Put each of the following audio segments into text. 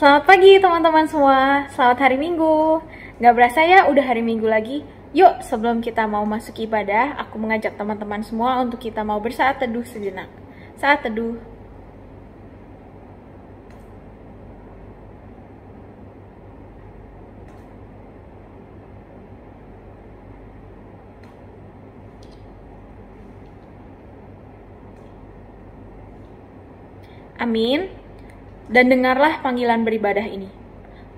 Selamat pagi teman-teman semua, selamat hari Minggu. Gak berasa ya udah hari Minggu lagi. Yuk sebelum kita mau masuk ibadah, aku mengajak teman-teman semua untuk kita mau bersaat teduh sejenak. Saat teduh. Amin. Dan dengarlah panggilan beribadah ini.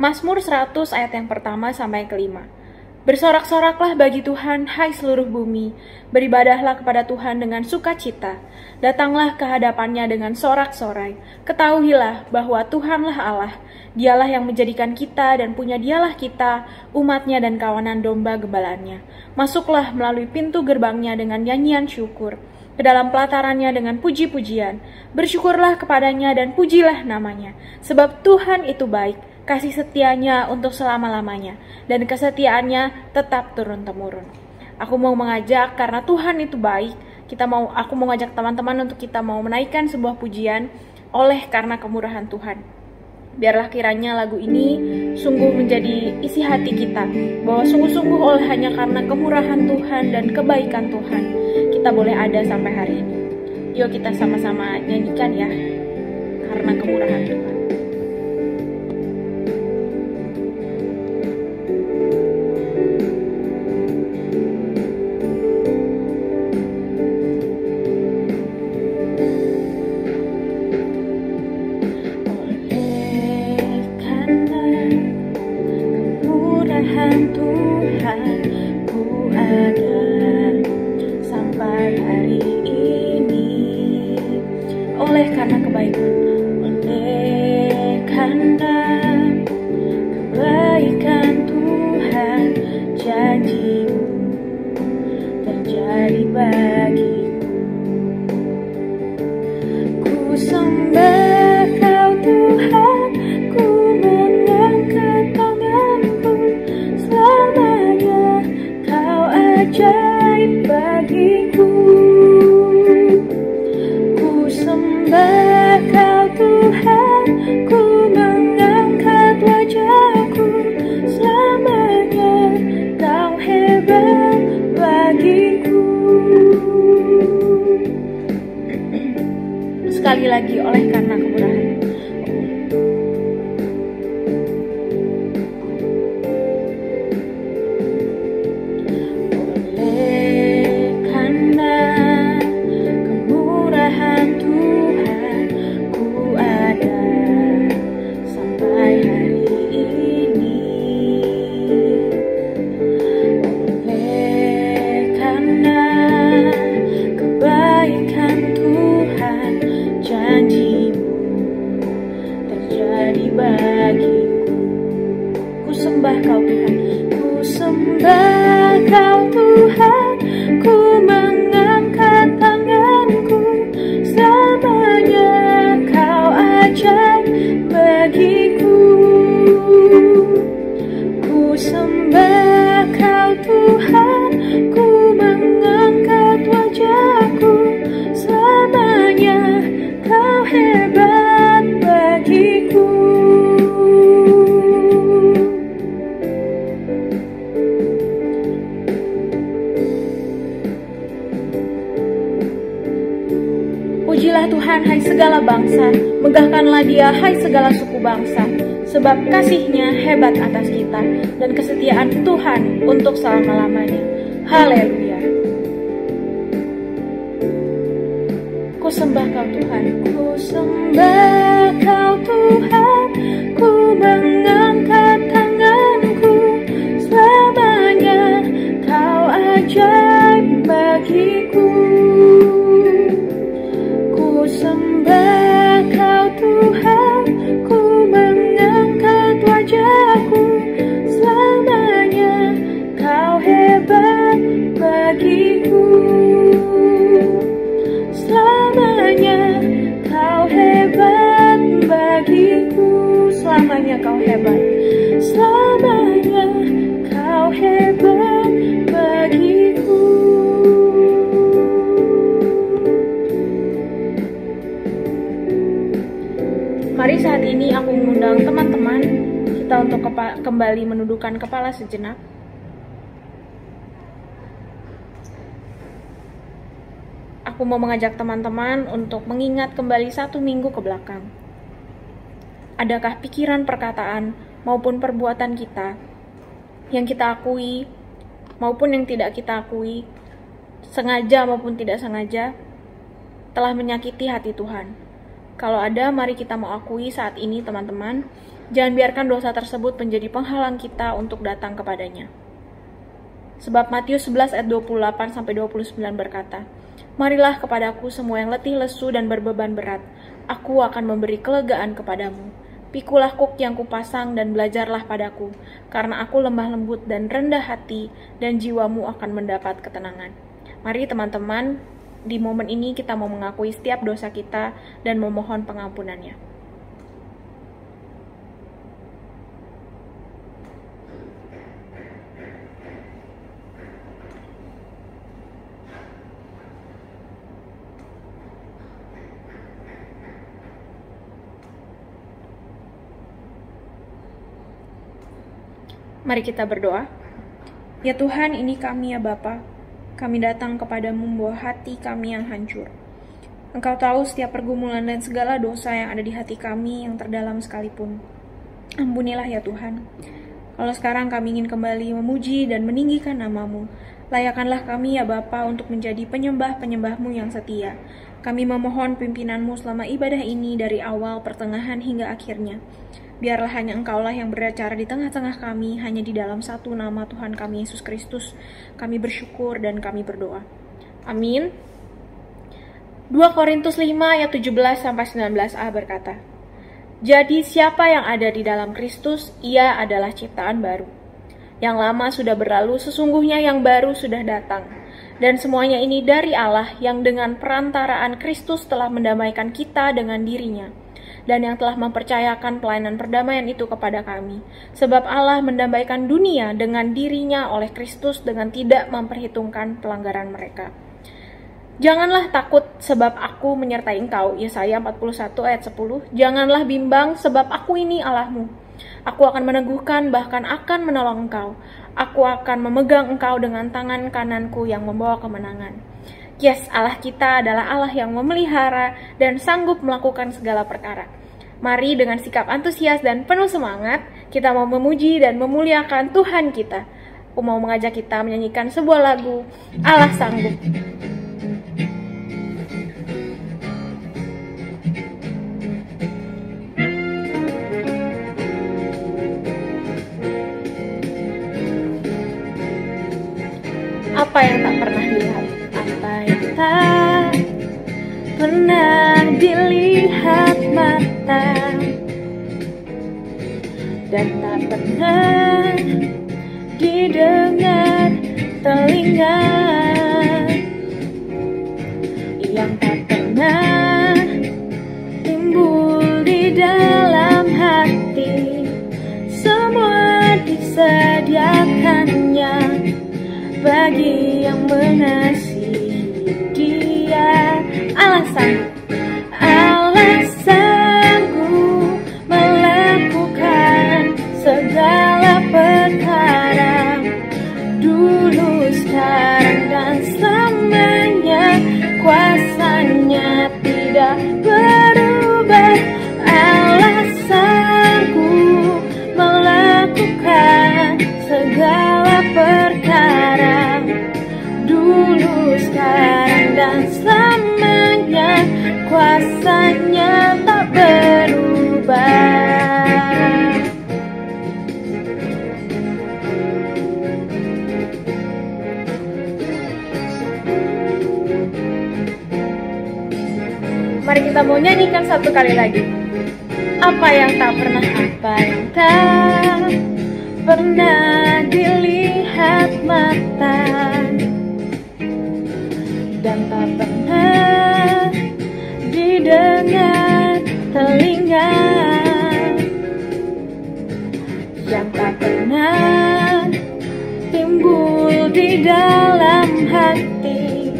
Mazmur 100 ayat yang pertama sampai kelima. Bersorak-soraklah bagi Tuhan, hai seluruh bumi. Beribadahlah kepada Tuhan dengan sukacita. Datanglah ke hadapannya dengan sorak-sorai. Ketahuilah bahwa Tuhanlah Allah. Dialah yang menjadikan kita dan punya dialah kita, umatnya dan kawanan domba gembalaannya. Masuklah melalui pintu gerbangnya dengan nyanyian syukur. Ke dalam pelatarannya dengan puji-pujian. Bersyukurlah kepadanya dan pujilah namanya. Sebab Tuhan itu baik, kasih setianya untuk selama-lamanya, dan kesetiaannya tetap turun-temurun. Aku mau mengajak, karena Tuhan itu baik, aku mau ngajak teman-teman untuk kita mau menaikkan sebuah pujian oleh karena kemurahan Tuhan. Biarlah kiranya lagu ini sungguh menjadi isi hati kita, bahwa sungguh-sungguh oleh hanya karena kemurahan Tuhan dan kebaikan Tuhan, kita boleh ada sampai hari ini. Yuk kita sama-sama nyanyikan ya, karena kemurahan Tuhan. Sekali lagi, oleh karena kemurahan. Oleh karena kemurahan Tuhan, ku ada sampai hari ini. Oleh karena kebaikan Tuhan, janjimu terjadi bagiku. Ku sembah Kau Tuhan, ku sembah Kau Tuhan, ku mengangkat tanganku. Selamanya Kau ajaib bagiku. Ku sembah Kau Tuhan, ku mengangkat wajahku. Selamanya Kau hebat bagiku. Pujilah Tuhan, hai segala bangsa, megahkanlah Dia, hai segala suku bangsa, sebab kasih-Nya hebat atas kita, dan kesetiaan Tuhan untuk selama-lamanya. Haleluya. Ku sembah Kau Tuhan, ku sembah Kau Tuhan, ku mengangkat tanganku. Selamanya Kau ajaib bagiku. Ku sembah Kau Tuhan, ku mengangkat wajahku. Selamanya Kau hebat bagiku. Selamanya Kau hebat bagiku. Selamanya Kau hebat. Selamanya Kau hebat bagiku. Mari saat ini aku mengundang teman-teman kembali menundukkan kepala sejenak? Aku mau mengajak teman-teman untuk mengingat kembali 1 minggu ke belakang. Adakah pikiran, perkataan, maupun perbuatan kita yang kita akui maupun yang tidak kita akui, sengaja maupun tidak sengaja, telah menyakiti hati Tuhan? Kalau ada, mari kita mau akui saat ini, teman-teman. Jangan biarkan dosa tersebut menjadi penghalang kita untuk datang kepadanya. Sebab Matius 11 ayat 28-29 berkata, "Marilah kepadaku semua yang letih lesu dan berbeban berat, aku akan memberi kelegaan kepadamu. Pikulah kuk yang kupasang dan belajarlah padaku, karena aku lemah lembut dan rendah hati, dan jiwamu akan mendapat ketenangan." Mari teman-teman, di momen ini kita mau mengakui setiap dosa kita dan memohon pengampunannya. Mari kita berdoa. Ya Tuhan, ini kami ya Bapa. Kami datang kepadamu membawa hati kami yang hancur. Engkau tahu setiap pergumulan dan segala dosa yang ada di hati kami yang terdalam sekalipun. Ampunilah ya Tuhan. Kalau sekarang kami ingin kembali memuji dan meninggikan nama-Mu, layakanlah kami ya Bapa untuk menjadi penyembah-penyembah-Mu yang setia. Kami memohon pimpinan-Mu selama ibadah ini dari awal, pertengahan, hingga akhirnya. Biarlah hanya Engkaulah yang beracara di tengah-tengah kami, hanya di dalam satu nama Tuhan kami Yesus Kristus. Kami bersyukur dan kami berdoa. Amin. 2 Korintus 5 ayat 17-19a berkata, "Jadi siapa yang ada di dalam Kristus, ia adalah ciptaan baru. Yang lama sudah berlalu, sesungguhnya yang baru sudah datang. Dan semuanya ini dari Allah yang dengan perantaraan Kristus telah mendamaikan kita dengan dirinya, dan yang telah mempercayakan pelayanan perdamaian itu kepada kami. Sebab Allah mendamaikan dunia dengan dirinya oleh Kristus dengan tidak memperhitungkan pelanggaran mereka. Janganlah takut sebab aku menyertai engkau." Yesaya 41 ayat 10. "Janganlah bimbang sebab aku ini Allahmu. Aku akan meneguhkan, bahkan akan menolong engkau. Aku akan memegang engkau dengan tangan kananku yang membawa kemenangan." Yes, Allah kita adalah Allah yang memelihara dan sanggup melakukan segala perkara. Mari dengan sikap antusias dan penuh semangat, kita mau memuji dan memuliakan Tuhan kita. Aku mau mengajak kita menyanyikan sebuah lagu, Allah Sanggup. Apa yang tak pernah dilihat? Apa yang tak pernah dilihat mata dan tak pernah didengar telinga, yang tak pernah timbul di dalam hati, semua disediakannya bagi yang mengasihi Dia. Allah sanggup, Allah sanggup melakukan segala perkara, dulu, sekarang, dan selamanya. Kuasanya tidak berubah. Allah sanggup melakukan segala perkara, dulu, sekarang, dan selamanya. Kuasanya tak berubah. Mari kita mau nyanyikan satu kali lagi. Apa yang tak pernah dilihat mata, dan tak pernah didengar telinga, yang tak pernah timbul di dalam hati,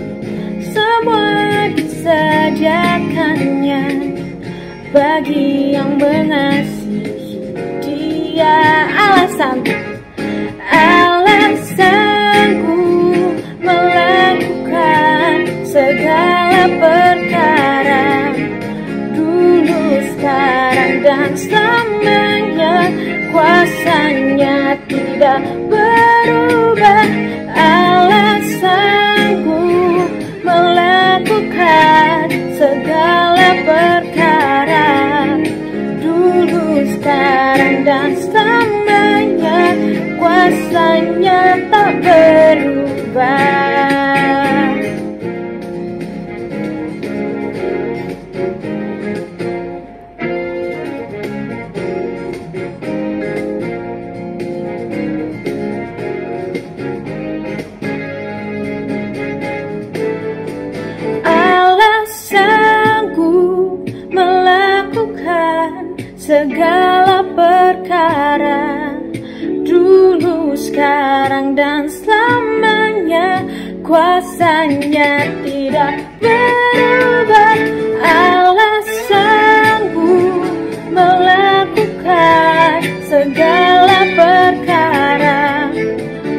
semua disediakannya bagi yang mengasihi Dia. Allah sanggup, Allah sanggup melakukan segala perkara, dulu, sekarang, dan selamanya. Kuasanya tidak berubah. Allah sanggup melakukan segala perkara, dulu, sekarang, dan selamanya. Kuasanya tak berubah. Segala perkara, dulu, sekarang, dan selamanya. Kuasanya tidak berubah. Allah sanggup melakukan segala perkara,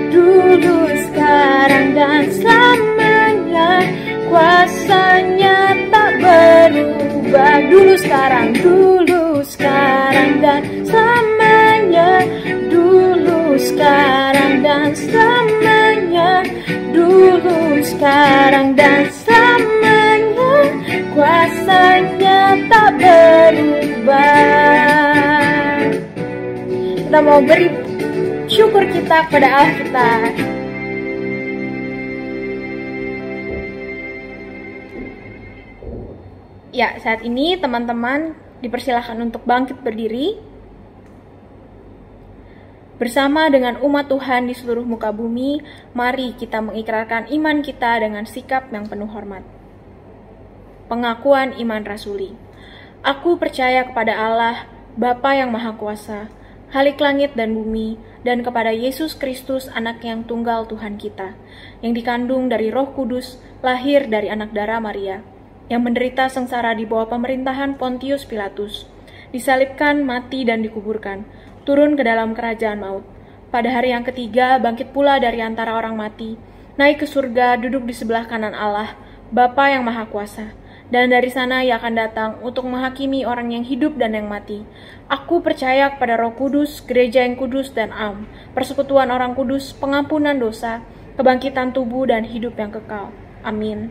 dulu, sekarang, dan selamanya. Kuasanya tak berubah. Dulu, sekarang, dan selamanya. Dulu, sekarang, dan selamanya. Dulu, sekarang, dan selamanya. Kuasanya tak berubah. Kita mau beri syukur kita kepada Allah kita. Ya, saat ini teman-teman dipersilahkan untuk bangkit berdiri bersama dengan umat Tuhan di seluruh muka bumi. Mari kita mengikrarkan iman kita dengan sikap yang penuh hormat. Pengakuan iman rasuli. Aku percaya kepada Allah, Bapa yang Maha Kuasa, Khalik langit dan bumi, dan kepada Yesus Kristus, Anak yang tunggal Tuhan kita, yang dikandung dari Roh Kudus, lahir dari anak darah Maria, yang menderita sengsara di bawah pemerintahan Pontius Pilatus, disalibkan, mati, dan dikuburkan, turun ke dalam kerajaan maut. Pada hari yang ketiga, bangkit pula dari antara orang mati, naik ke surga, duduk di sebelah kanan Allah, Bapa yang Maha Kuasa, dan dari sana Ia akan datang untuk menghakimi orang yang hidup dan yang mati. Aku percaya kepada Roh Kudus, gereja yang kudus dan am, persekutuan orang kudus, pengampunan dosa, kebangkitan tubuh, dan hidup yang kekal. Amin.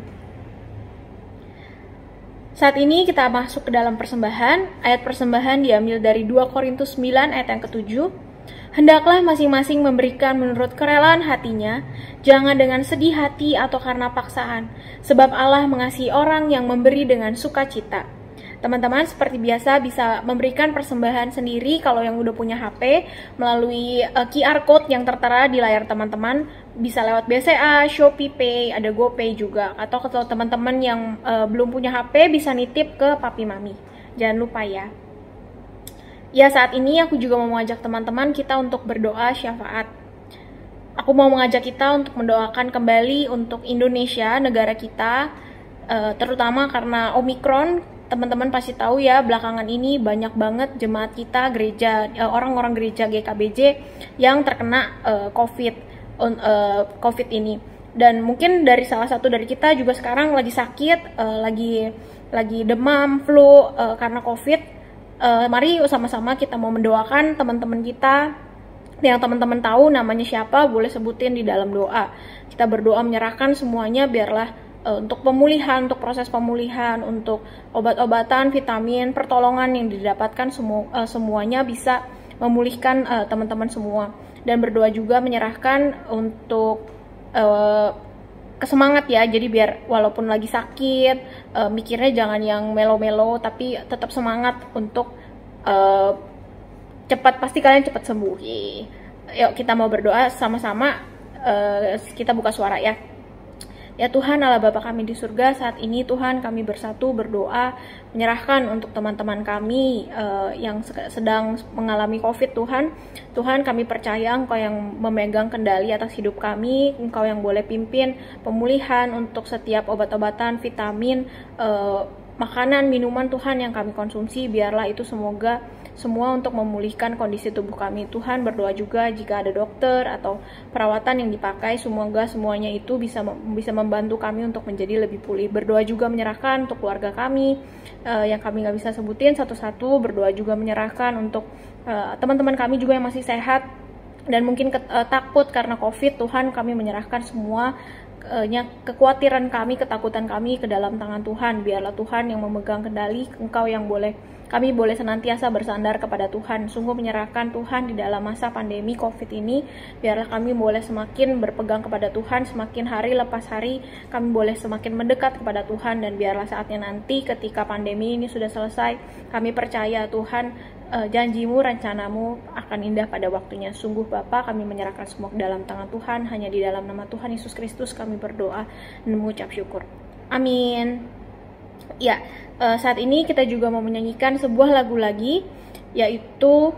Saat ini kita masuk ke dalam persembahan. Ayat persembahan diambil dari 2 Korintus 9 ayat yang ke-7. Hendaklah masing-masing memberikan menurut kerelaan hatinya, jangan dengan sedih hati atau karena paksaan, sebab Allah mengasihi orang yang memberi dengan sukacita. Teman-teman seperti biasa bisa memberikan persembahan sendiri kalau yang udah punya HP melalui QR code yang tertera di layar teman-teman. Bisa lewat BCA, Shopee Pay, ada GoPay juga. Atau kalau teman-teman yang belum punya HP bisa nitip ke papi mami. Jangan lupa ya. Ya, saat ini aku juga mau mengajak teman-teman kita untuk berdoa syafaat. Aku mau mengajak kita untuk mendoakan kembali untuk Indonesia, negara kita, terutama karena Omikron. Teman-teman pasti tahu ya, belakangan ini banyak banget jemaat kita, gereja, orang-orang gereja GKBJ yang terkena COVID ini. Dan mungkin dari salah satu dari kita juga sekarang lagi sakit, lagi demam, flu karena COVID. Mari sama-sama kita mau mendoakan teman-teman kita yang teman-teman tahu namanya siapa, boleh sebutin di dalam doa. Kita berdoa menyerahkan semuanya biarlah untuk pemulihan, untuk proses pemulihan, untuk obat-obatan, vitamin, pertolongan yang didapatkan semuanya bisa memulihkan teman-teman semua. Dan berdoa juga menyerahkan untuk kesemangat ya, jadi biar walaupun lagi sakit, mikirnya jangan yang melo-melo, tapi tetap semangat untuk cepat, pasti kalian cepat sembuh. Yuk kita mau berdoa sama-sama, kita buka suara ya. Ya Tuhan Allah Bapa kami di surga, saat ini Tuhan kami bersatu berdoa menyerahkan untuk teman-teman kami yang sedang mengalami COVID. Tuhan kami percaya Engkau yang memegang kendali atas hidup kami, Engkau yang boleh pimpin pemulihan untuk setiap obat-obatan, vitamin, makanan, minuman Tuhan yang kami konsumsi, biarlah itu semoga semua untuk memulihkan kondisi tubuh kami. Tuhan, berdoa juga jika ada dokter atau perawatan yang dipakai, semoga semuanya itu bisa membantu kami untuk menjadi lebih pulih. Berdoa juga menyerahkan untuk keluarga kami yang kami nggak bisa sebutin satu-satu. Berdoa juga menyerahkan untuk teman-teman kami juga yang masih sehat dan mungkin takut karena COVID. Tuhan, kami menyerahkan semua kekhawatiran kami, ketakutan kami ke dalam tangan Tuhan. Biarlah Tuhan yang memegang kendali, Engkau yang kami boleh senantiasa bersandar kepada Tuhan. Sungguh menyerahkan Tuhan di dalam masa pandemi COVID ini. Biarlah kami boleh semakin berpegang kepada Tuhan, semakin hari lepas hari kami boleh semakin mendekat kepada Tuhan. Dan biarlah saatnya nanti ketika pandemi ini sudah selesai, kami percaya Tuhan, janjimu, rencanamu akan indah pada waktunya. Sungguh Bapa, kami menyerahkan semua ke dalam tangan Tuhan. Hanya di dalam nama Tuhan Yesus Kristus kami berdoa dan mengucap syukur. Amin. Ya, saat ini kita juga mau menyanyikan sebuah lagu lagi, yaitu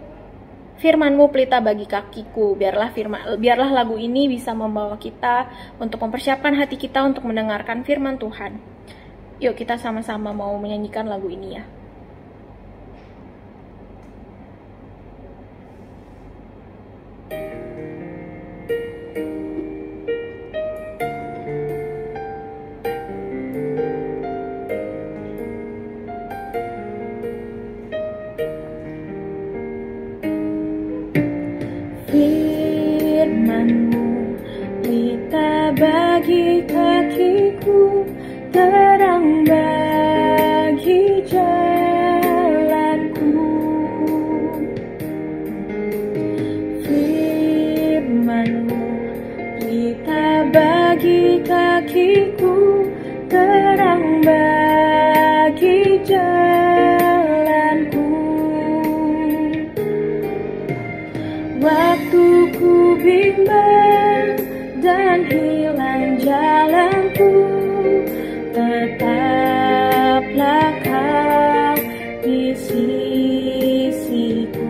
Firman-Mu pelita bagi kakiku. Biarlah lagu ini bisa membawa kita untuk mempersiapkan hati kita untuk mendengarkan firman Tuhan. Yuk kita sama-sama mau menyanyikan lagu ini ya. Firman-Mu pelita bagi kakiku, terang bagi jalanku. Firman-Mu pelita bagi kakiku, terang bagi jalanku. Waktu ku bimbang dan hilang jalanku, tetaplah Kau di sisiku,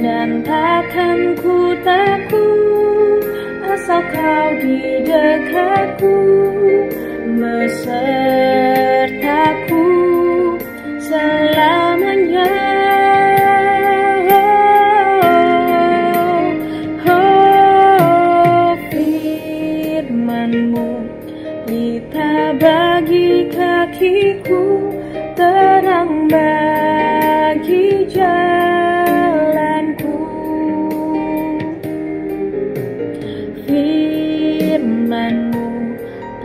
dan takkan ku takut asal Kau di dekatku, besertaku selamanya. Bagi kakiku, terang bagi jalanku. Firman-Mu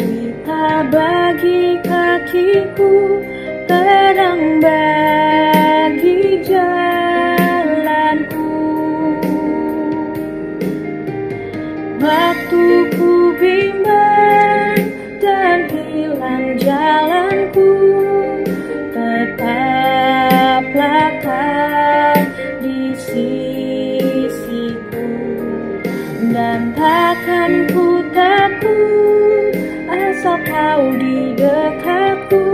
pelita bagi kakiku, terang bagi jalanku. Waktu ku bimbang dan hilang jalanku, tetaplah Kau di sisiku, dan takkan ku takut asal Kau di dekatku,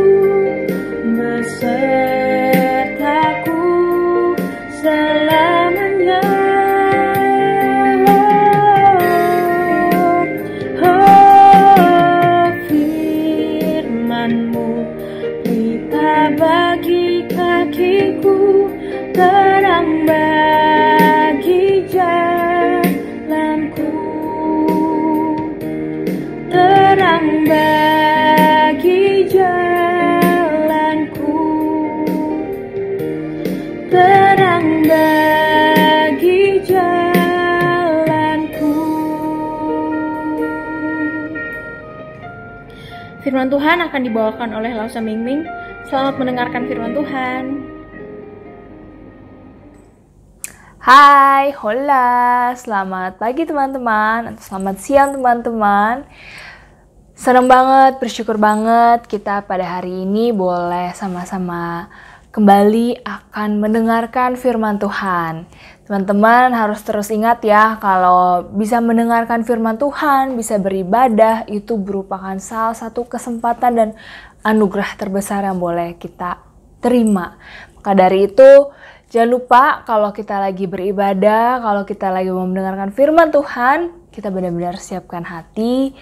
besertaku selamanya. Bagi kakiku, terang bagi jalanku, terang bagi jalanku, terang bagi jalanku. Firman Tuhan akan dibawakan oleh Lausa Mingming. Selamat mendengarkan firman Tuhan. Hai, hola, selamat pagi teman-teman, atau selamat siang teman-teman. Senang banget, bersyukur banget kita pada hari ini boleh sama-sama kembali akan mendengarkan firman Tuhan. Teman-teman harus terus ingat ya, kalau bisa mendengarkan firman Tuhan, bisa beribadah, itu merupakan salah satu kesempatan dan anugerah terbesar yang boleh kita terima. Maka dari itu, jangan lupa kalau kita lagi beribadah, kalau kita lagi mau mendengarkan firman Tuhan, kita benar-benar siapkan hati,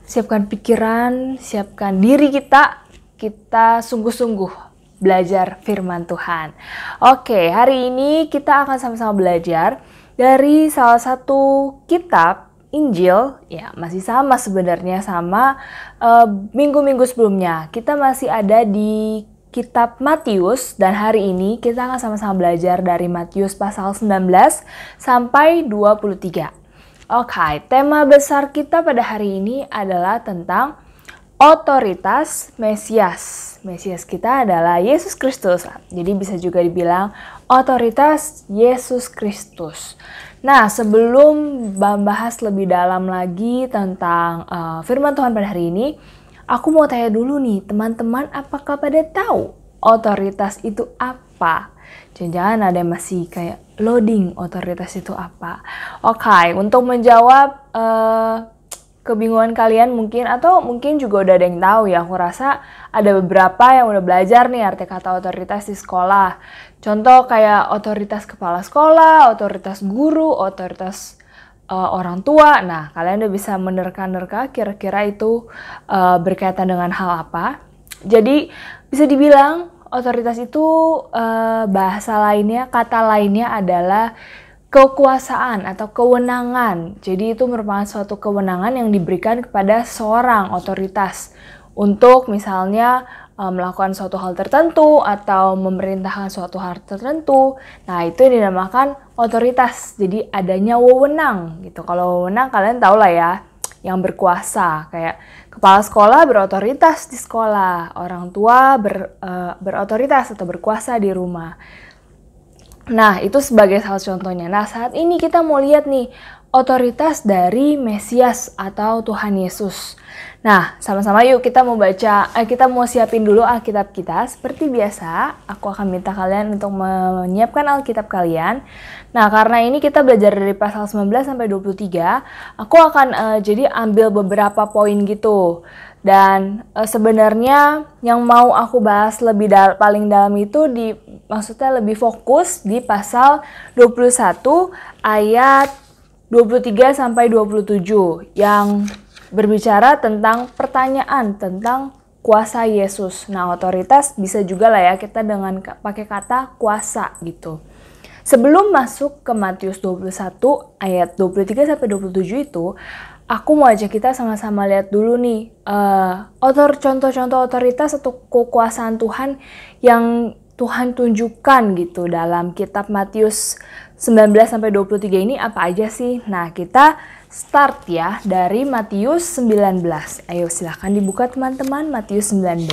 siapkan pikiran, siapkan diri kita sungguh-sungguh belajar firman Tuhan. Oke, hari ini kita akan sama-sama belajar dari salah satu kitab Injil, ya masih sama sebenarnya sama minggu-minggu sebelumnya. Kita masih ada di kitab Matius dan hari ini kita akan sama-sama belajar dari Matius pasal 19 sampai 23. Oke, tema besar kita pada hari ini adalah tentang otoritas Mesias. Mesias kita adalah Yesus Kristus. Jadi bisa juga dibilang otoritas Yesus Kristus. Nah, sebelum membahas lebih dalam lagi tentang firman Tuhan pada hari ini, aku mau tanya dulu nih, teman-teman, apakah pada tahu otoritas itu apa? Jangan-jangan ada yang masih kayak loading, otoritas itu apa? Oke, untuk menjawab kebingungan kalian mungkin, atau mungkin juga udah ada yang tahu ya, aku rasa ada beberapa yang udah belajar nih arti kata otoritas di sekolah. Contoh kayak otoritas kepala sekolah, otoritas guru, otoritas orang tua. Nah, kalian udah bisa menerka-nerka kira-kira itu berkaitan dengan hal apa. Jadi bisa dibilang otoritas itu bahasa lainnya, kata lainnya adalah kekuasaan atau kewenangan. Jadi itu merupakan suatu kewenangan yang diberikan kepada seorang otoritas untuk misalnya melakukan suatu hal tertentu atau memerintahkan suatu hal tertentu. Nah, itu yang dinamakan otoritas. Jadi adanya wewenang gitu. Kalau wewenang kalian tahu lah ya, yang berkuasa. Kayak kepala sekolah berotoritas di sekolah, orang tua berotoritas atau berkuasa di rumah. Nah, itu sebagai salah contohnya. Nah, saat ini kita mau lihat nih otoritas dari Mesias atau Tuhan Yesus. Nah, sama-sama yuk kita mau baca, kita mau siapin dulu Alkitab kita. Seperti biasa, aku akan minta kalian untuk menyiapkan Alkitab kalian. Nah, karena ini kita belajar dari pasal 19 sampai 23, aku akan jadi ambil beberapa poin gitu. Dan sebenarnya yang mau aku bahas lebih paling dalam itu maksudnya lebih fokus di pasal 21 ayat 23 sampai 27 yang berbicara tentang pertanyaan tentang kuasa Yesus. Nah, otoritas bisa juga lah ya kita dengan pakai kata kuasa gitu. Sebelum masuk ke Matius 21 ayat 23 sampai 27 itu, aku mau ajak kita sama-sama lihat dulu nih contoh-contoh otoritas atau kekuasaan Tuhan yang Tuhan tunjukkan gitu dalam kitab Matius 19 sampai 23 ini apa aja sih? Nah, kita start ya dari Matius 19. Ayo silahkan dibuka teman-teman, Matius 19.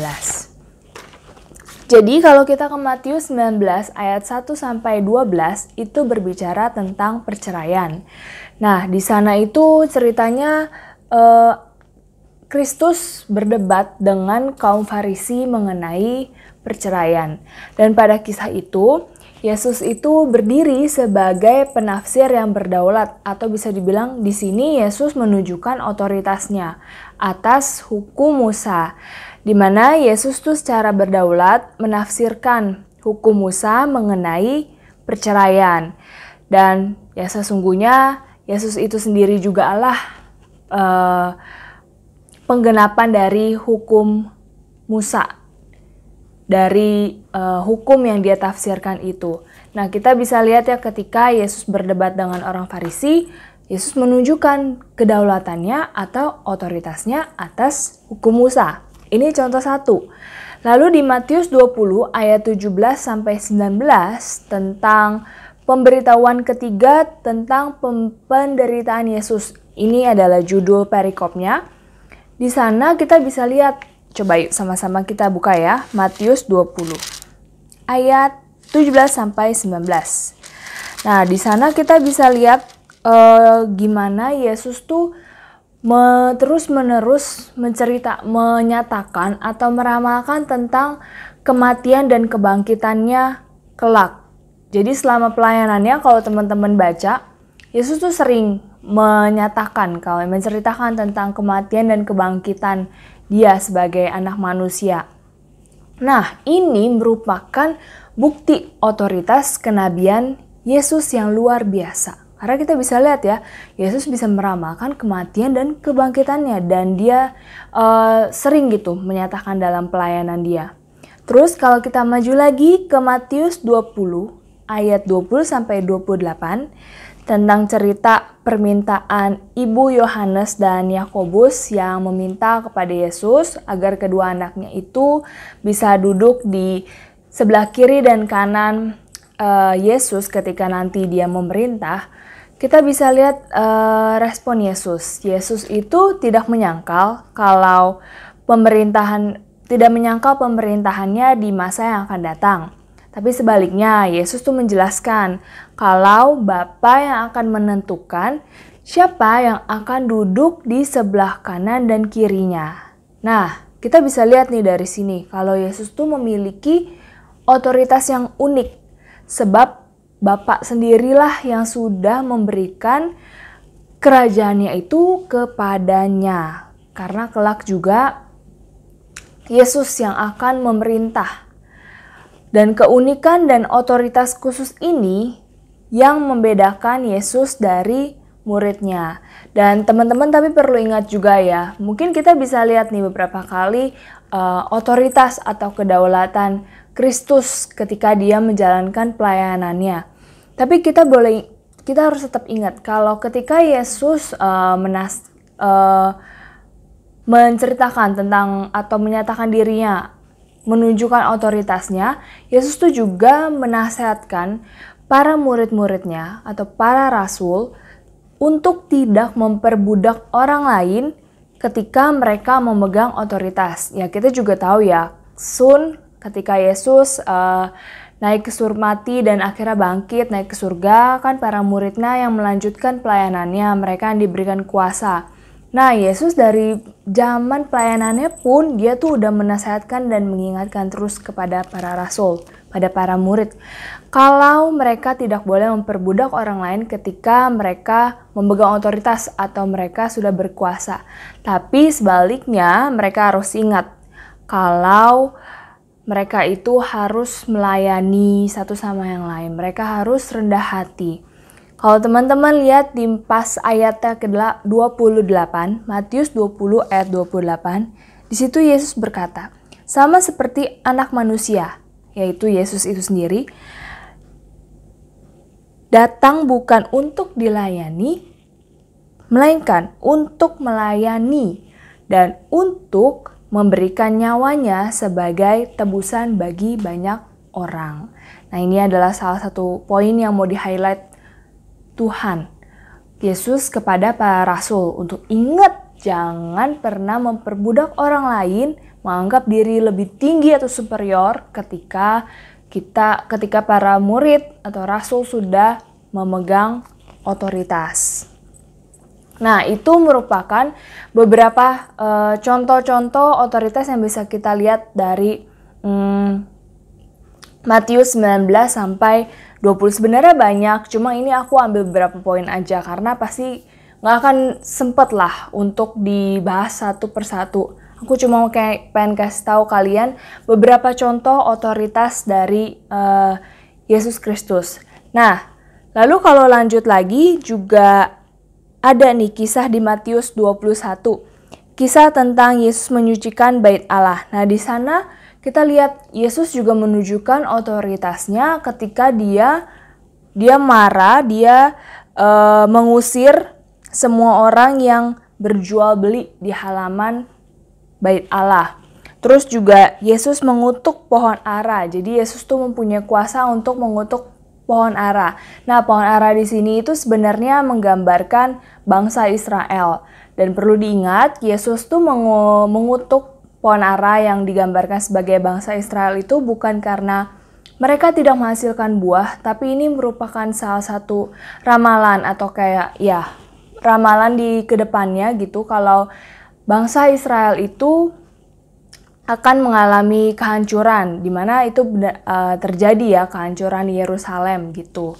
Jadi kalau kita ke Matius 19 ayat 1 sampai 12 itu berbicara tentang perceraian. Nah, di sana itu ceritanya Kristus berdebat dengan kaum Farisi mengenai perceraian. Dan pada kisah itu, Yesus itu berdiri sebagai penafsir yang berdaulat, atau bisa dibilang di sini Yesus menunjukkan otoritasnya atas hukum Musa, di mana Yesus tuh secara berdaulat menafsirkan hukum Musa mengenai perceraian. Dan ya sesungguhnya Yesus itu sendiri juga Allah penggenapan dari hukum Musa, dari hukum yang dia tafsirkan itu. Nah, kita bisa lihat ya ketika Yesus berdebat dengan orang Farisi, Yesus menunjukkan kedaulatannya atau otoritasnya atas hukum Musa. Ini contoh satu. Lalu di Matius 20 ayat 17 sampai 19 tentang pemberitahuan ketiga tentang penderitaan Yesus. Ini adalah judul perikopnya. Di sana kita bisa lihat, coba yuk sama-sama kita buka ya, Matius 20 ayat 17 sampai 19. Nah, di sana kita bisa lihat gimana Yesus tuh terus-menerus menyatakan atau meramalkan tentang kematian dan kebangkitannya kelak. Jadi selama pelayanannya kalau teman-teman baca, Yesus tuh sering menyatakan, kalau menceritakan tentang kematian dan kebangkitan dia sebagai anak manusia. Nah, ini merupakan bukti otoritas kenabian Yesus yang luar biasa. Karena kita bisa lihat ya, Yesus bisa meramalkan kematian dan kebangkitannya, dan dia sering gitu menyatakan dalam pelayanan dia. Terus kalau kita maju lagi ke Matius 20 ayat 20 sampai 28 tentang cerita permintaan Ibu Yohanes dan Yakobus yang meminta kepada Yesus agar kedua anaknya itu bisa duduk di sebelah kiri dan kanan Yesus ketika nanti dia memerintah. Kita bisa lihat respon Yesus. Yesus itu tidak menyangkal pemerintahannya di masa yang akan datang. Tapi sebaliknya, Yesus tuh menjelaskan kalau Bapa yang akan menentukan siapa yang akan duduk di sebelah kanan dan kirinya. Nah, kita bisa lihat nih dari sini kalau Yesus tuh memiliki otoritas yang unik. Sebab Bapa sendirilah yang sudah memberikan kerajaannya itu kepadanya. Karena kelak juga Yesus yang akan memerintah. Dan keunikan dan otoritas khusus ini yang membedakan Yesus dari muridnya. Dan teman-teman tapi perlu ingat juga ya, mungkin kita bisa lihat nih beberapa kali otoritas atau kedaulatan Kristus ketika dia menjalankan pelayanannya. Tapi kita harus tetap ingat kalau ketika Yesus menceritakan tentang atau menyatakan dirinya, menunjukkan otoritasnya, Yesus tuh juga menasihatkan para murid-muridnya atau para rasul untuk tidak memperbudak orang lain ketika mereka memegang otoritas. Ya kita juga tahu ya, ketika Yesus naik ke surmati dan akhirnya bangkit naik ke surga, kan para muridnya yang melanjutkan pelayanannya, mereka yang diberikan kuasa. Nah, Yesus dari zaman pelayanannya pun dia tuh udah menasihatkan dan mengingatkan terus kepada para rasul, pada para murid, kalau mereka tidak boleh memperbudak orang lain ketika mereka memegang otoritas atau mereka sudah berkuasa. Tapi sebaliknya mereka harus ingat kalau mereka itu harus melayani satu sama yang lain. Mereka harus rendah hati. Kalau teman-teman lihat di pas ayatnya ke-28, Matius 20 ayat 28, di situ Yesus berkata, sama seperti anak manusia, yaitu Yesus itu sendiri, datang bukan untuk dilayani, melainkan untuk melayani dan untuk memberikan nyawanya sebagai tebusan bagi banyak orang. Nah, ini adalah salah satu poin yang mau di-highlight Tuhan Yesus kepada para rasul untuk ingat jangan pernah memperbudak orang lain, menganggap diri lebih tinggi atau superior ketika para murid atau rasul sudah memegang otoritas. Nah, itu merupakan beberapa contoh-contoh otoritas yang bisa kita lihat dari Matius 19 sampai 20. Sebenarnya banyak, cuma ini aku ambil beberapa poin aja karena pasti nggak akan sempet lah untuk dibahas satu persatu. Aku cuma pengen kasih tahu kalian beberapa contoh otoritas dari Yesus Kristus. Nah, lalu kalau lanjut lagi juga ada nih kisah di Matius 21. Kisah tentang Yesus menyucikan bait Allah. Nah, di sana kita lihat Yesus juga menunjukkan otoritasnya ketika dia marah, dia mengusir semua orang yang berjual beli di halaman bait Allah. Terus juga Yesus mengutuk pohon ara. Jadi Yesus tuh mempunyai kuasa untuk mengutuk pohon ara. Nah, pohon ara di sini itu sebenarnya menggambarkan bangsa Israel. Dan perlu diingat, Yesus tuh mengutuk pohon ara yang digambarkan sebagai bangsa Israel itu bukan karena mereka tidak menghasilkan buah, tapi ini merupakan salah satu ramalan atau kayak ya ramalan di kedepannya gitu kalau bangsa Israel itu akan mengalami kehancuran, di mana itu terjadi ya kehancuran Yerusalem gitu.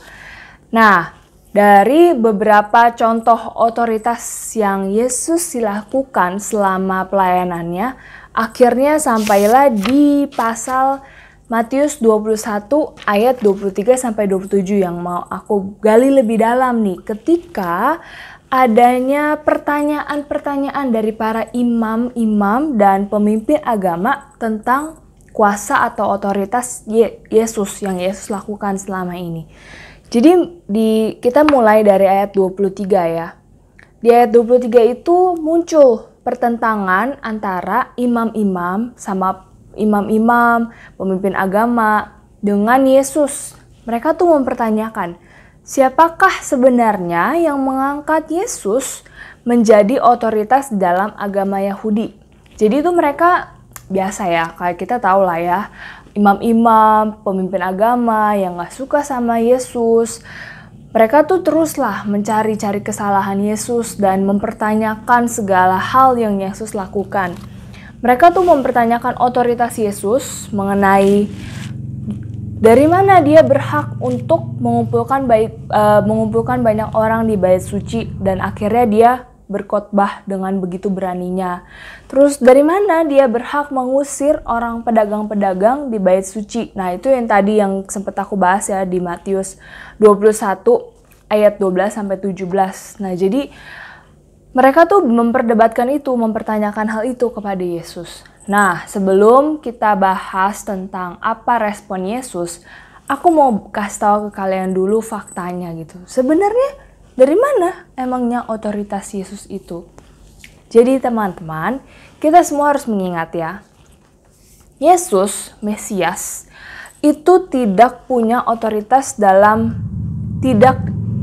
Nah, dari beberapa contoh otoritas yang Yesus lakukan selama pelayanannya, akhirnya sampailah di pasal Matius 21 ayat 23 sampai 27 yang mau aku gali lebih dalam nih. Ketika adanya pertanyaan-pertanyaan dari para imam-imam dan pemimpin agama tentang kuasa atau otoritas Yesus yang Yesus lakukan selama ini. Jadi kita mulai dari ayat 23 ya. Di ayat 23 itu muncul pertentangan antara imam-imam sama imam-imam, pemimpin agama dengan Yesus. Mereka tuh mempertanyakan, siapakah sebenarnya yang mengangkat Yesus menjadi otoritas dalam agama Yahudi? Jadi itu mereka biasa ya, kayak kita tahu lah ya, imam-imam, pemimpin agama yang gak suka sama Yesus, mereka tuh teruslah mencari-cari kesalahan Yesus dan mempertanyakan segala hal yang Yesus lakukan. Mereka tuh mempertanyakan otoritas Yesus mengenai dari mana dia berhak untuk mengumpulkan banyak orang di bait suci dan akhirnya dia berkhotbah dengan begitu beraninya. Terus dari mana dia berhak mengusir orang pedagang-pedagang di bait suci? Nah, itu yang tadi yang sempat aku bahas ya di Matius 21 ayat 12 sampai 17. Nah, jadi mereka tuh memperdebatkan itu, mempertanyakan hal itu kepada Yesus. Nah, sebelum kita bahas tentang apa respon Yesus, aku mau kasih tahu ke kalian dulu faktanya gitu. Sebenarnya dari mana emangnya otoritas Yesus itu? Jadi teman-teman, kita semua harus mengingat ya, Yesus, Mesias, itu tidak punya otoritas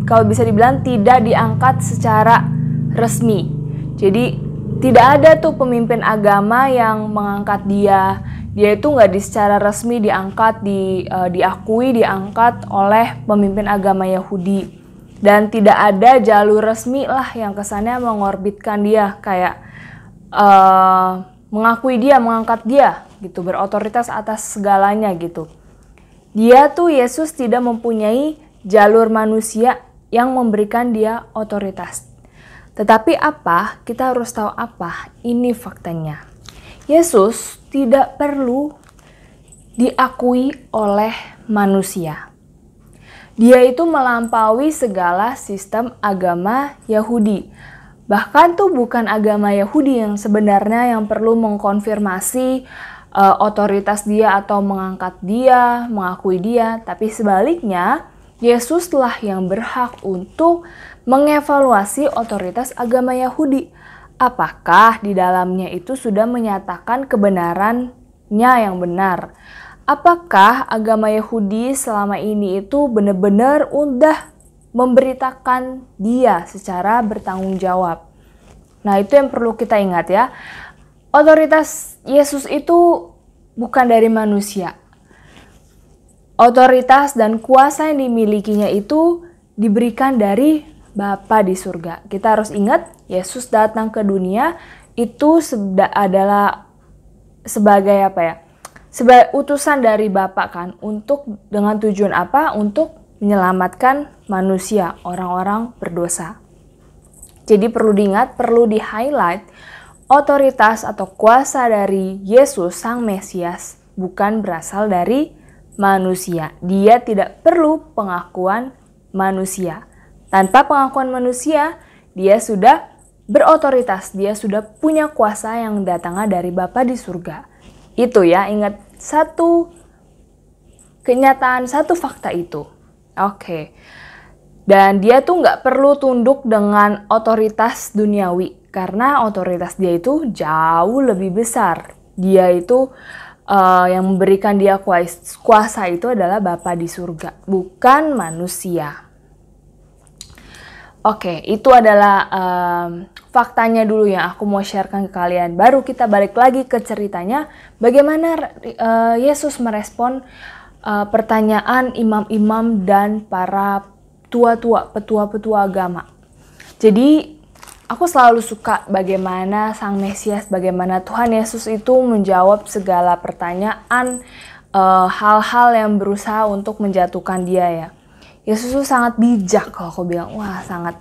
kalau bisa dibilang tidak diangkat secara resmi. Jadi tidak ada tuh pemimpin agama yang mengangkat dia. Dia itu nggak secara resmi diangkat, diangkat oleh pemimpin agama Yahudi. Dan tidak ada jalur resmi lah yang kesannya mengorbitkan dia, kayak mengakui dia, mengangkat dia gitu, berotoritas atas segalanya gitu. Dia tuh, Yesus tidak mempunyai jalur manusia yang memberikan dia otoritas. Tetapi apa? Kita harus tahu apa? Ini faktanya. Yesus tidak perlu diakui oleh manusia. Dia itu melampaui segala sistem agama Yahudi. Bahkan tuh bukan agama Yahudi yang sebenarnya yang perlu mengkonfirmasi otoritas dia atau mengangkat dia, mengakui dia. Tapi sebaliknya, Yesuslah yang berhak untuk mengevaluasi otoritas agama Yahudi. Apakah di dalamnya itu sudah menyatakan kebenarannya yang benar? Apakah agama Yahudi selama ini itu benar-benar udah memberitakan dia secara bertanggung jawab? Nah, itu yang perlu kita ingat ya. Otoritas Yesus itu bukan dari manusia. Otoritas dan kuasa yang dimilikinya itu diberikan dari Bapa di surga. Kita harus ingat, Yesus datang ke dunia itu adalah sebagai apa ya? Sebagai utusan dari Bapa kan, untuk dengan tujuan apa? Untuk menyelamatkan manusia, orang-orang berdosa. Jadi perlu diingat, perlu di-highlight, otoritas atau kuasa dari Yesus Sang Mesias bukan berasal dari manusia. Dia tidak perlu pengakuan manusia. Tanpa pengakuan manusia, dia sudah berotoritas, dia sudah punya kuasa yang datangnya dari Bapa di surga. Itu ya, ingat satu kenyataan, satu fakta itu. Oke. Dan dia tuh nggak perlu tunduk dengan otoritas duniawi, karena otoritas dia itu jauh lebih besar. Dia itu yang memberikan dia kuasa itu adalah Bapa di surga, bukan manusia. Oke, itu adalah faktanya dulu yang aku mau sharekan ke kalian. Baru kita balik lagi ke ceritanya, bagaimana Yesus merespon pertanyaan imam-imam dan para petua-petua agama. Jadi, aku selalu suka bagaimana Sang Mesias, bagaimana Tuhan Yesus itu menjawab segala pertanyaan, hal-hal yang berusaha untuk menjatuhkan dia ya. Yesus tuh sangat bijak, kalau aku bilang, wah sangat,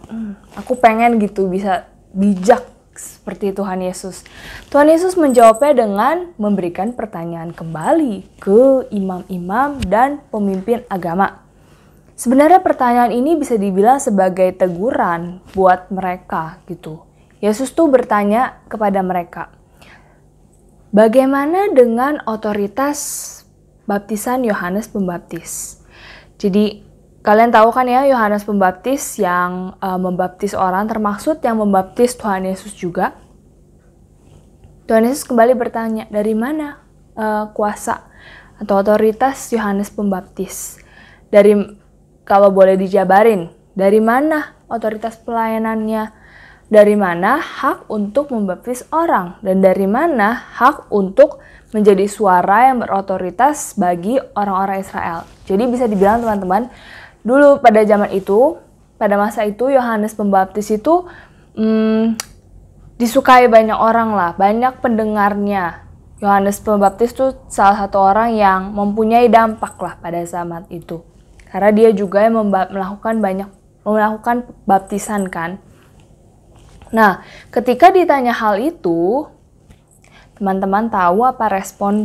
aku pengen gitu bisa bijak seperti Tuhan Yesus. Tuhan Yesus menjawabnya dengan memberikan pertanyaan kembali ke imam-imam dan pemimpin agama. Sebenarnya pertanyaan ini bisa dibilang sebagai teguran buat mereka gitu. Yesus tuh bertanya kepada mereka, bagaimana dengan otoritas baptisan Yohanes Pembaptis? Jadi kalian tahu kan ya, Yohanes Pembaptis yang membaptis orang, termaksud yang membaptis Tuhan Yesus juga. Tuhan Yesus kembali bertanya, dari mana kuasa atau otoritas Yohanes Pembaptis? Kalau boleh dijabarin, dari mana otoritas pelayanannya? Dari mana hak untuk membaptis orang? Dan dari mana hak untuk menjadi suara yang berotoritas bagi orang-orang Israel? Jadi bisa dibilang teman-teman, dulu pada zaman itu, pada masa itu Yohanes Pembaptis itu disukai banyak orang lah, banyak pendengarnya. Yohanes Pembaptis itu salah satu orang yang mempunyai dampak lah pada zaman itu. Karena dia juga yang melakukan baptisan kan. Nah, ketika ditanya hal itu, teman-teman tahu apa respon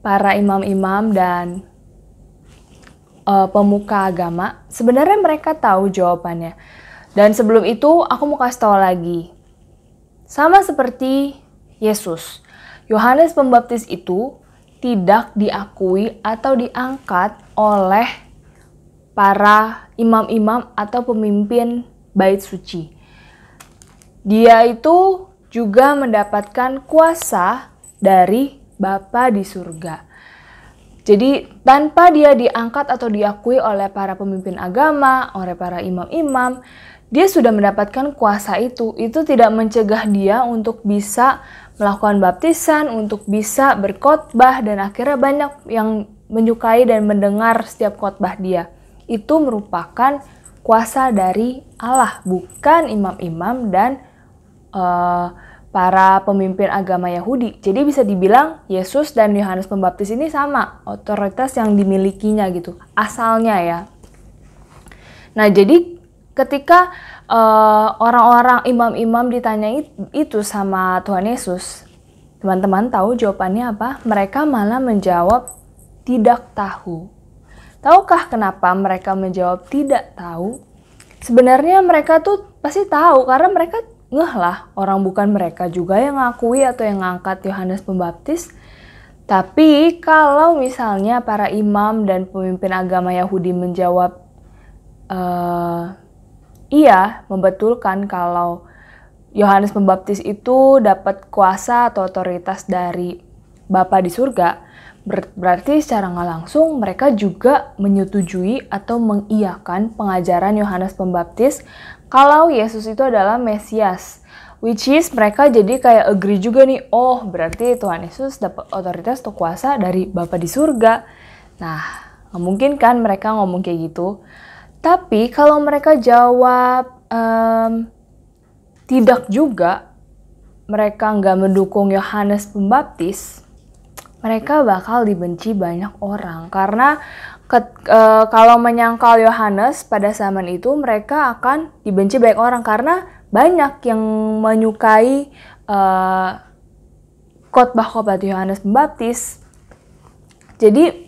para imam-imam dan pemuka agama? Sebenarnya mereka tahu jawabannya. Dan sebelum itu, aku mau kasih tahu lagi. Sama seperti Yesus, Yohanes Pembaptis itu tidak diakui atau diangkat oleh para imam-imam atau pemimpin bait suci. Dia itu juga mendapatkan kuasa dari Bapa di surga. Jadi tanpa dia diangkat atau diakui oleh para pemimpin agama, oleh para imam-imam, dia sudah mendapatkan kuasa itu. Itu tidak mencegah dia untuk bisa melakukan baptisan, untuk bisa berkhotbah, dan akhirnya banyak yang menyukai dan mendengar setiap khotbah dia. Itu merupakan kuasa dari Allah, bukan imam-imam dan para pemimpin agama Yahudi. Jadi bisa dibilang Yesus dan Yohanes Pembaptis ini sama, otoritas yang dimilikinya gitu, asalnya ya. Nah, jadi ketika orang-orang imam-imam ditanya itu sama Tuhan Yesus, teman-teman tahu jawabannya apa? Mereka malah menjawab tidak tahu. Tahukah kenapa mereka menjawab tidak tahu? Sebenarnya mereka tuh pasti tahu, karena mereka ngeh lah, orang bukan mereka juga yang ngakui atau yang ngangkat Yohanes Pembaptis. Tapi kalau misalnya para imam dan pemimpin agama Yahudi menjawab iya, membetulkan kalau Yohanes Pembaptis itu dapat kuasa atau otoritas dari Bapa di surga, berarti secara nggak langsung mereka juga menyetujui atau mengiyakan pengajaran Yohanes Pembaptis kalau Yesus itu adalah Mesias. Which is mereka jadi kayak agree juga nih, oh berarti Tuhan Yesus dapat otoritas atau kuasa dari Bapa di surga. Nah, nggak mungkin kan mereka ngomong kayak gitu. Tapi kalau mereka jawab tidak juga, mereka nggak mendukung Yohanes Pembaptis, mereka bakal dibenci banyak orang. Karena kalau menyangkal Yohanes pada zaman itu, mereka akan dibenci banyak orang karena banyak yang menyukai khotbah-khotbah Yohanes Pembaptis. Jadi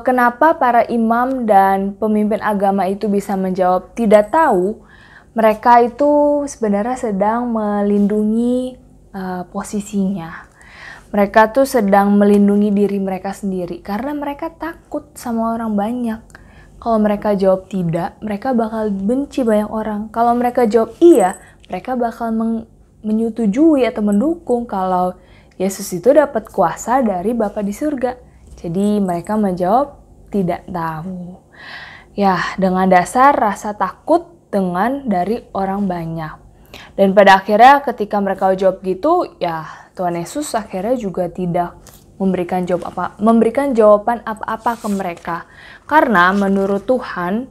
kenapa para imam dan pemimpin agama itu bisa menjawab tidak tahu? Mereka itu sebenarnya sedang melindungi posisinya. Mereka tuh sedang melindungi diri mereka sendiri karena mereka takut sama orang banyak. Kalau mereka jawab tidak, mereka bakal benci banyak orang. Kalau mereka jawab iya, mereka bakal menyetujui atau mendukung kalau Yesus itu dapat kuasa dari Bapa di surga. Jadi mereka menjawab tidak tahu. Ya, dengan dasar rasa takut dari orang banyak. Dan pada akhirnya ketika mereka jawab gitu, ya Tuhan Yesus akhirnya juga tidak memberikan jawaban apa-apa ke mereka. Karena menurut Tuhan,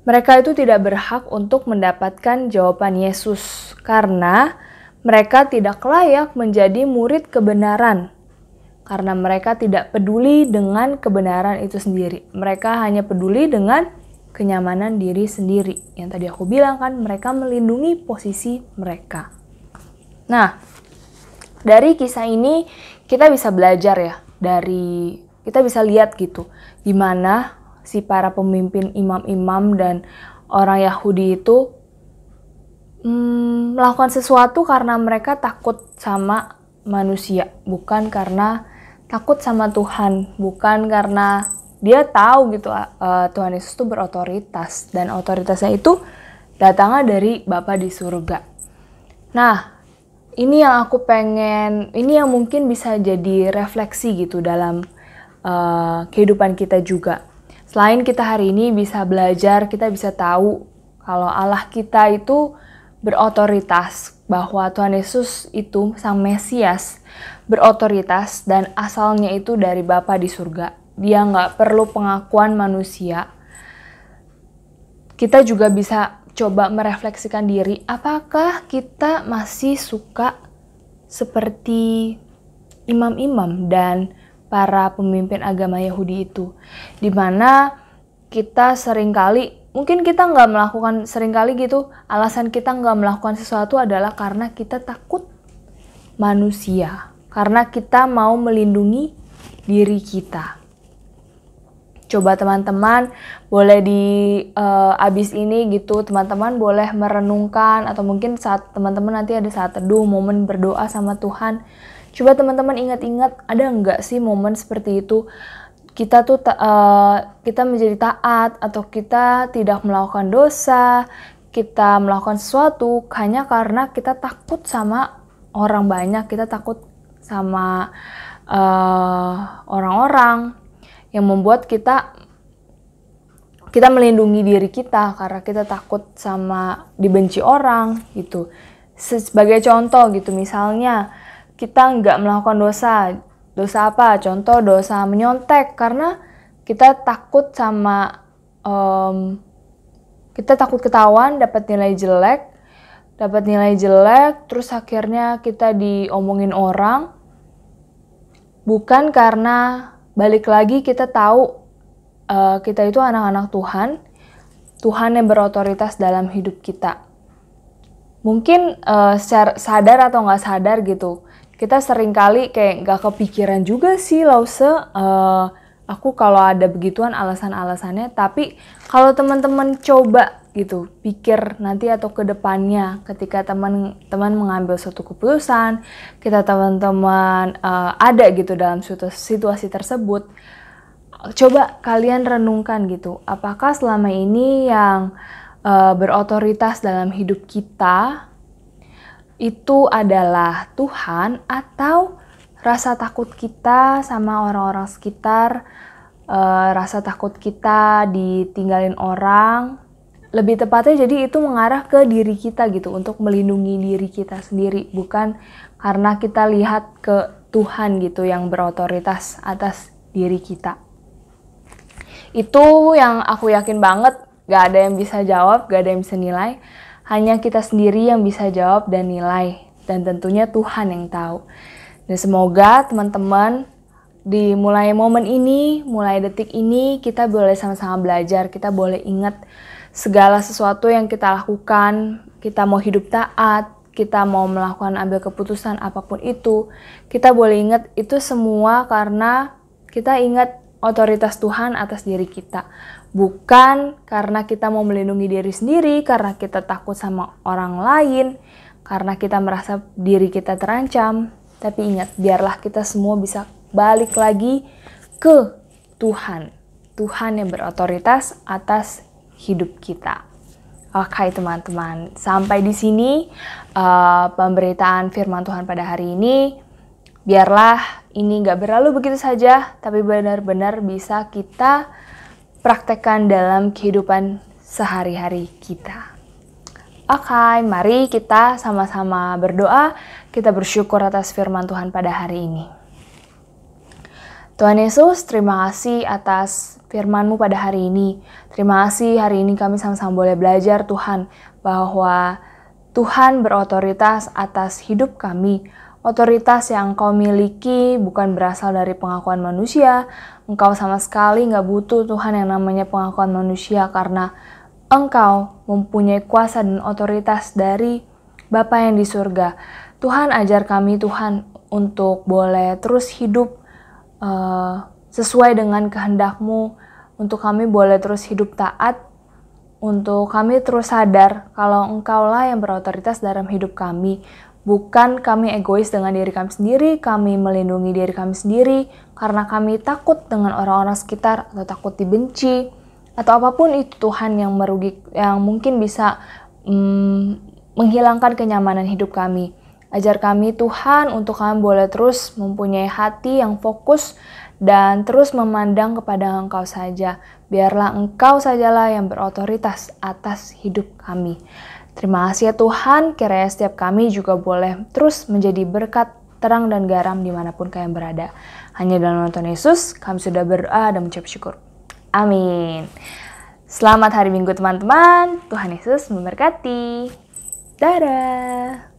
mereka itu tidak berhak untuk mendapatkan jawaban Yesus. Karena mereka tidak layak menjadi murid kebenaran. Karena mereka tidak peduli dengan kebenaran itu sendiri. Mereka hanya peduli dengan kenyamanan diri sendiri. Yang tadi aku bilang kan, mereka melindungi posisi mereka. Nah, dari kisah ini kita bisa belajar ya, kita bisa lihat gitu, gimana si para pemimpin imam-imam dan orang Yahudi itu melakukan sesuatu karena mereka takut sama manusia, bukan karena takut sama Tuhan, bukan karena dia tahu gitu Tuhan Yesus itu berotoritas dan otoritasnya itu datangnya dari Bapa di surga. Nah, ini yang aku pengen, ini yang mungkin bisa jadi refleksi gitu dalam kehidupan kita juga. Selain kita hari ini bisa belajar, kita bisa tahu kalau Allah kita itu berotoritas, bahwa Tuhan Yesus itu Sang Mesias berotoritas dan asalnya itu dari Bapa di surga. Dia nggak perlu pengakuan manusia. Kita juga bisa coba merefleksikan diri, apakah kita masih suka seperti imam-imam dan para pemimpin agama Yahudi itu, dimana kita seringkali mungkin kita nggak melakukan, seringkali gitu, alasan kita nggak melakukan sesuatu adalah karena kita takut manusia. Karena kita mau melindungi diri kita. Coba teman-teman, boleh di abis ini gitu, teman-teman boleh merenungkan, atau mungkin saat teman-teman nanti ada saat teduh, momen berdoa sama Tuhan. Coba teman-teman ingat-ingat, ada nggak sih momen seperti itu? Kita tuh kita menjadi taat atau kita tidak melakukan dosa, kita melakukan sesuatu hanya karena kita takut sama orang banyak, kita takut sama orang-orang yang membuat kita melindungi diri kita karena kita takut sama dibenci orang gitu. Sebagai contoh gitu, misalnya kita nggak melakukan dosa apa? Contoh dosa menyontek, karena kita takut sama kita takut ketahuan dapat nilai jelek, terus akhirnya kita diomongin orang, bukan karena balik lagi kita tahu kita itu anak-anak Tuhan yang berotoritas dalam hidup kita. Mungkin secara sadar atau nggak sadar gitu, kita seringkali kayak gak kepikiran juga sih Lause, aku kalau ada begituan alasan-alasannya. Tapi kalau teman-teman coba gitu pikir nanti atau ke depannya ketika teman-teman mengambil suatu keputusan, kita teman-teman ada gitu dalam situasi tersebut, coba kalian renungkan gitu, apakah selama ini yang berotoritas dalam hidup kita itu adalah Tuhan atau rasa takut kita sama orang-orang sekitar, rasa takut kita ditinggalin orang. Lebih tepatnya jadi itu mengarah ke diri kita gitu, untuk melindungi diri kita sendiri, bukan karena kita lihat ke Tuhan gitu yang berotoritas atas diri kita. Itu yang aku yakin banget, gak ada yang bisa jawab, gak ada yang bisa nilai. Hanya kita sendiri yang bisa jawab dan nilai. Dan tentunya Tuhan yang tahu. Dan semoga teman-teman di mulai momen ini, mulai detik ini, kita boleh sama-sama belajar. Kita boleh ingat segala sesuatu yang kita lakukan. Kita mau hidup taat, kita mau melakukan ambil keputusan apapun itu. Kita boleh ingat itu semua karena kita ingat otoritas Tuhan atas diri kita. Bukan karena kita mau melindungi diri sendiri, karena kita takut sama orang lain, karena kita merasa diri kita terancam. Tapi ingat, biarlah kita semua bisa balik lagi ke Tuhan. Tuhan yang berotoritas atas hidup kita. Oke teman-teman, sampai di sini pemberitaan firman Tuhan pada hari ini. Biarlah ini gak berlalu begitu saja, tapi benar-benar bisa kita praktekkan dalam kehidupan sehari-hari kita. Oke, mari kita sama-sama berdoa, kita bersyukur atas firman Tuhan pada hari ini. Tuhan Yesus, terima kasih atas firman-Mu pada hari ini. Terima kasih hari ini kami sama-sama boleh belajar Tuhan, bahwa Tuhan berotoritas atas hidup kami. Otoritas yang Kau miliki bukan berasal dari pengakuan manusia. Engkau sama sekali gak butuh Tuhan yang namanya pengakuan manusia, karena Engkau mempunyai kuasa dan otoritas dari Bapa yang di surga. Tuhan, ajar kami Tuhan untuk boleh terus hidup sesuai dengan kehendak-Mu, untuk kami boleh terus hidup taat untuk kami terus sadar kalau Engkaulah yang berotoritas dalam hidup kami. Bukan kami egois dengan diri kami sendiri, kami melindungi diri kami sendiri karena kami takut dengan orang-orang sekitar atau takut dibenci atau apapun itu Tuhan yang yang mungkin bisa menghilangkan kenyamanan hidup kami. Ajar kami Tuhan untuk kami boleh terus mempunyai hati yang fokus dan terus memandang kepada Engkau saja. Biarlah Engkau sajalah yang berotoritas atas hidup kami. Terima kasih ya Tuhan, kiranya setiap kami juga boleh terus menjadi berkat, terang dan garam dimanapun kalian berada. Hanya dalam nama Tuhan Yesus kami sudah berdoa dan mengucap syukur. Amin. Selamat hari Minggu teman-teman. Tuhan Yesus memberkati. Dadah.